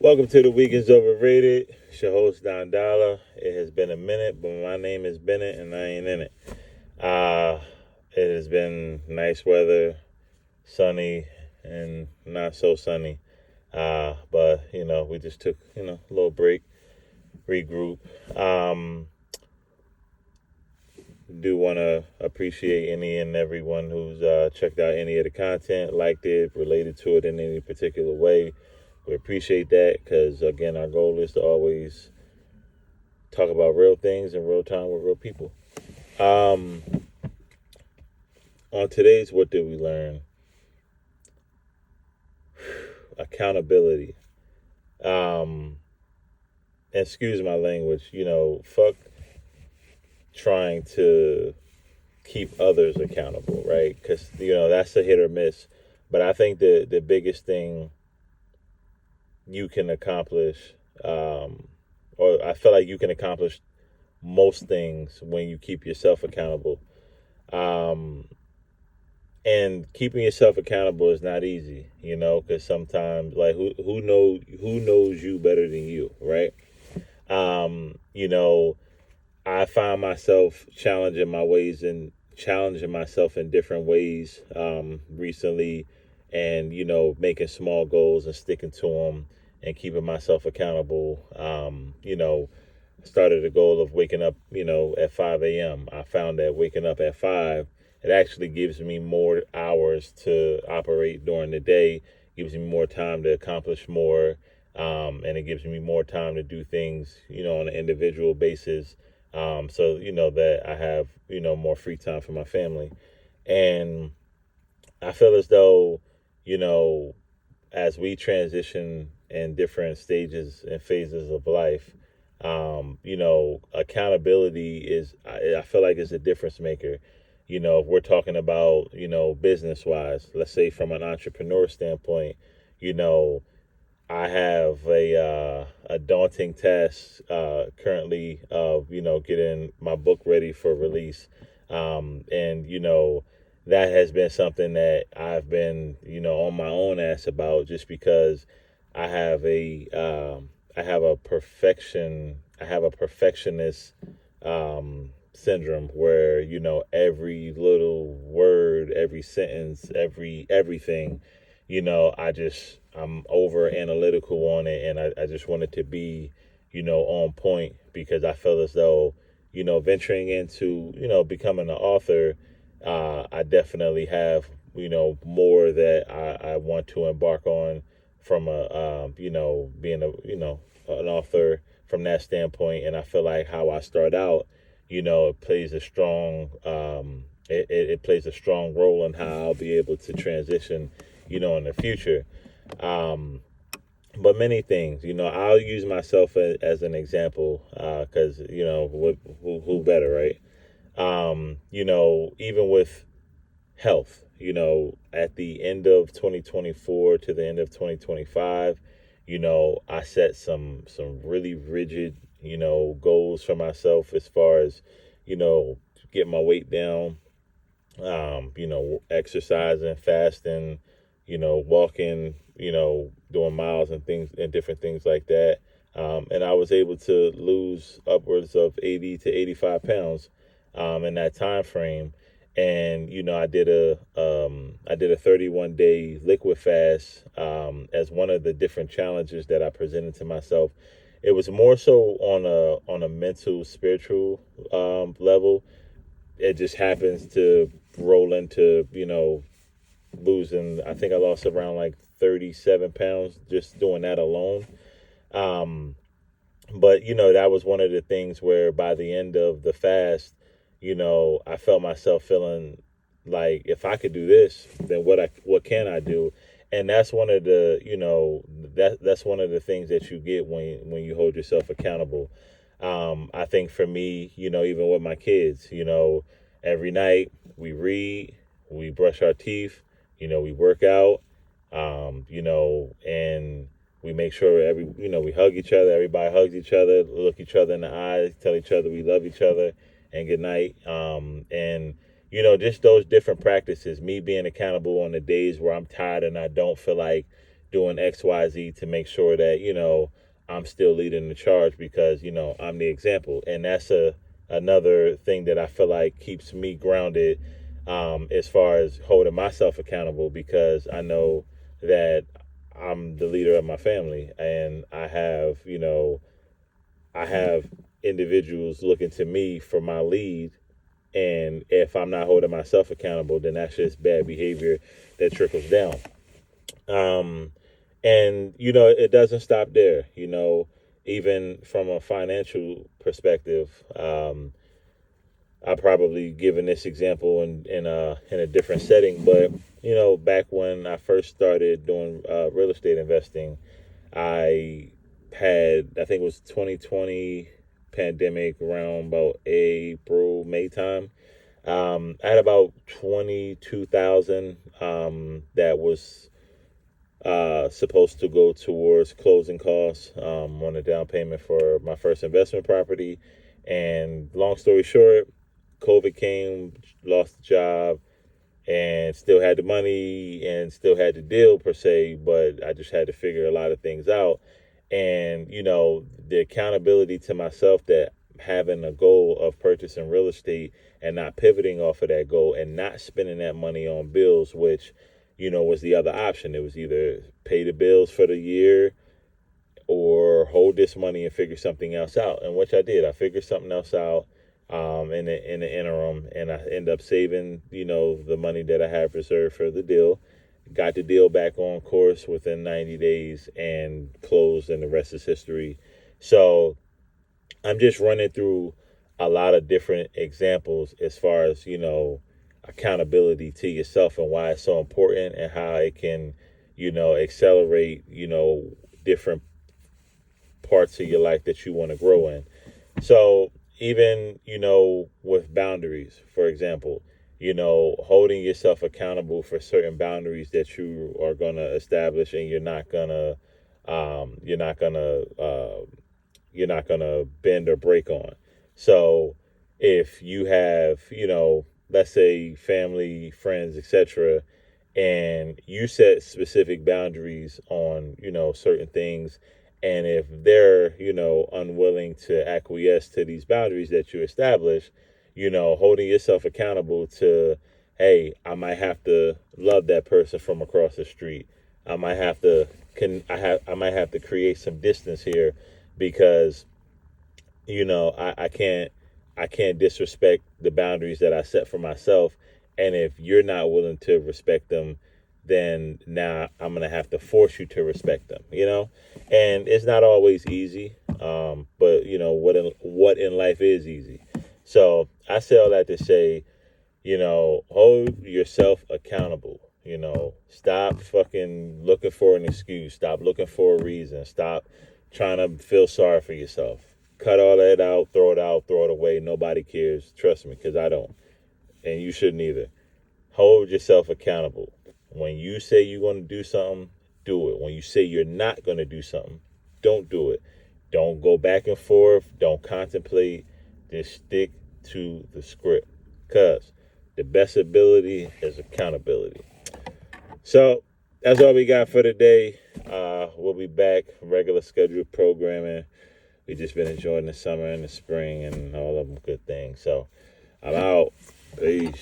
Welcome to the Weekends Overrated. It's your host Don Dollar. It has been a minute, but my name is Bennett, and I ain't in it. Uh, it has been nice weather, sunny and not so sunny. But we just took a little break, regroup. Um, do want to appreciate any and everyone who's checked out any of the content, liked it, related to it in any particular way. We appreciate that because, again, our goal is to always talk about real things in real time with real people. Um, on today's What Did We Learn? Accountability. Um, excuse my language, fuck trying to keep others accountable, right? Because, that's a hit or miss. But I think the biggest thing you can accomplish, or I feel like you can accomplish most things when you keep yourself accountable. Um, and keeping yourself accountable is not easy, because sometimes, like, who knows you better than you, right? Um, you know, I find myself challenging myself in different ways recently, and making small goals and sticking to them and keeping myself accountable. Started a goal of waking up, at 5 a.m. I found that waking up at 5, it actually gives me more hours to operate during the day, gives me more time to accomplish more, and it gives me more time to do things, on an individual basis. So, that I have, more free time for my family. And I feel as though, you know, as we transition in different stages and phases of life, accountability I feel like is a difference maker. If we're talking about, business wise, let's say from an entrepreneur standpoint, you know, I have a daunting task currently of getting my book ready for release, and that has been something that I've been on my own ass about just because I have a perfectionist syndrome where every little word, every sentence, everything, I'm over analytical on it, and I just want it to be on point because I feel as though venturing into becoming an author, I definitely have more that I want to embark on from being an author from that standpoint. And I feel like how I start out, it plays a strong it plays a strong role in how I'll be able to transition in the future. Um, but many things, I'll use myself as an example because who better, right? Even with health, at the end of 2024 to the end of 2025, I set some really rigid goals for myself as far as getting my weight down, exercising, fasting, walking, doing miles and things and different things like that. And I was able to lose upwards of 80 to 85 pounds in that time frame. And I did a 31-day liquid fast as one of the different challenges that I presented to myself. It was more so on a mental, spiritual level. It just happens to roll into losing. I think I lost around like 37 pounds just doing that alone. Um, but that was one of the things where by the end of the fast, I felt myself feeling like if I could do this, then what can I do? And that's one of the that's one of the things that you get when you hold yourself accountable. I think for me, even with my kids, every night we read, we brush our teeth, we work out, and we make sure we hug each other. Everybody hugs each other, look each other in the eyes, tell each other we love each other, and good night. And just those different practices. Me being accountable on the days where I'm tired and I don't feel like doing XYZ to make sure that, I'm still leading the charge because, I'm the example. And that's another thing that I feel like keeps me grounded, as far as holding myself accountable, because I know that I'm the leader of my family, and I have individuals looking to me for my lead. And if I'm not holding myself accountable, then that's just bad behavior that trickles down. And it doesn't stop there. Even from a financial perspective, I probably given this example in a different setting, but back when I first started doing real estate investing, I I think it was 2020 pandemic, around about April, May time. I had about 22,000 that was supposed to go towards closing costs, on a down payment for my first investment property. And long story short, COVID came, lost the job, and still had the money and still had the deal per se, but I just had to figure a lot of things out. And, the accountability to myself, that having a goal of purchasing real estate and not pivoting off of that goal and not spending that money on bills, which, was the other option. It was either pay the bills for the year or hold this money and figure something else out. And which I did. I figured something else out in the interim, and I end up saving, the money that I had reserved for the deal. Got the deal back on course within 90 days and closed, and the rest is history. So I'm just running through a lot of different examples as far as, accountability to yourself and why it's so important, and how it can, accelerate, different parts of your life that you want to grow in. So even, with boundaries, for example, holding yourself accountable for certain boundaries that you are going to establish, and you're not going to bend or break on. So if you have, let's say family, friends, etc., and you set specific boundaries on, certain things, and if they're, unwilling to acquiesce to these boundaries that you establish, holding yourself accountable to, hey, I might have to love that person from across the street. I might have to I might have to create some distance here, because I can't disrespect the boundaries that I set for myself. And if you're not willing to respect them, then now I'm gonna have to force you to respect them. And it's not always easy, but what in life is easy. So I say all that to say, hold yourself accountable. Stop fucking looking for an excuse. Stop looking for a reason. Stop trying to feel sorry for yourself. Cut all that out, throw it away. Nobody cares. Trust me, because I don't. And you shouldn't either. Hold yourself accountable. When you say you're going to do something, do it. When you say you're not going to do something, don't do it. Don't go back and forth. Don't contemplate. Just stick to the script. Because the best ability is accountability. So that's all we got for today. We'll be back, regular scheduled programming. We've just been enjoying the summer and the spring and all of them good things. So I'm out. Peace.